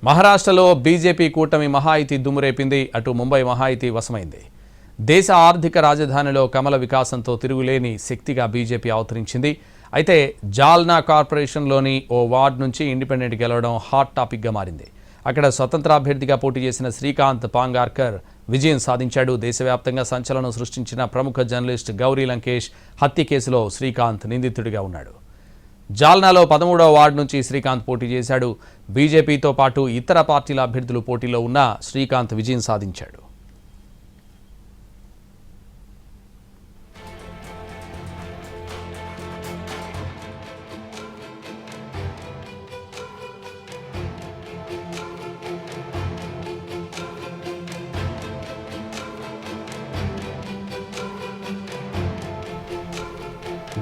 మహారాష్ట్రలో బీజేపీ కూటమి మహాయితీ దుమ్మురేపింది. అటు ముంబై మహాయితీ వశమైంది. దేశ ఆర్థిక రాజధానిలో కమల వికాసంతో తిరుగులేని శక్తిగా బీజేపీ అవతరించింది. అయితే జాల్నా కార్పొరేషన్లోని ఓ వార్డు నుంచి ఇండిపెండెంట్ గెలవడం హాట్ టాపిక్గా మారింది. అక్కడ స్వతంత్ర అభ్యర్థిగా పోటీ చేసిన శ్రీకాంత్ పాంగార్కర్ విజయం సాధించాడు. దేశవ్యాప్తంగా సంచలనం సృష్టించిన ప్రముఖ జర్నలిస్ట్ గౌరీ లంకేష్ హత్య కేసులో శ్రీకాంత్ నిందితుడిగా ఉన్నాడు. జాల్నాలో 13వ వార్డు నుంచి శ్రీకాంత్ పోటీ చేశాడు. బీజేపీతో పాటు ఇతర పార్టీల అభ్యర్థులు పోటీలో ఉన్న శ్రీకాంత్ విజయం సాధించాడు.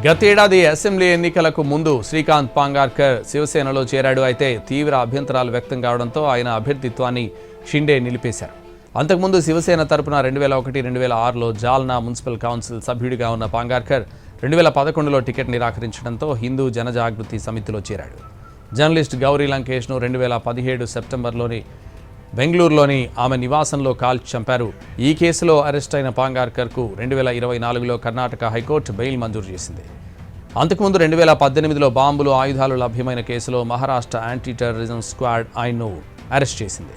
గతేడాది అసెంబ్లీ ఎన్నికలకు ముందు శ్రీకాంత్ పాంగార్కర్ శివసేనలో చేరాడు. అయితే తీవ్ర అభ్యంతరాలు వ్యక్తం కావడంతో ఆయన అభ్యర్థిత్వాన్ని షిండే నిలిపేశారు. అంతకుముందు శివసేన తరపున 2001-2006లో జాల్నా మున్సిపల్ కౌన్సిల్ సభ్యుడిగా ఉన్న పాంగార్కర్ 2011లో టికెట్ నిరాకరించడంతో హిందూ జనజాగృతి సమితిలో చేరాడు. జర్నలిస్ట్ గౌరీ లంకేష్ను 2017 సెప్టెంబర్లోని బెంగళూరులోని ఆమె నివాసంలో కాల్చి చంపారు. ఈ కేసులో అరెస్ట్ అయిన పాంగార్కర్కు 2024లో కర్ణాటక హైకోర్టు బెయిల్ మంజూరు చేసింది. అంతకుముందు 2018లో బాంబులు, ఆయుధాలు లభ్యమైన కేసులో మహారాష్ట్ర యాంటీ టెర్రరిజం స్క్వాడ్ ఆయన్ను అరెస్ట్ చేసింది.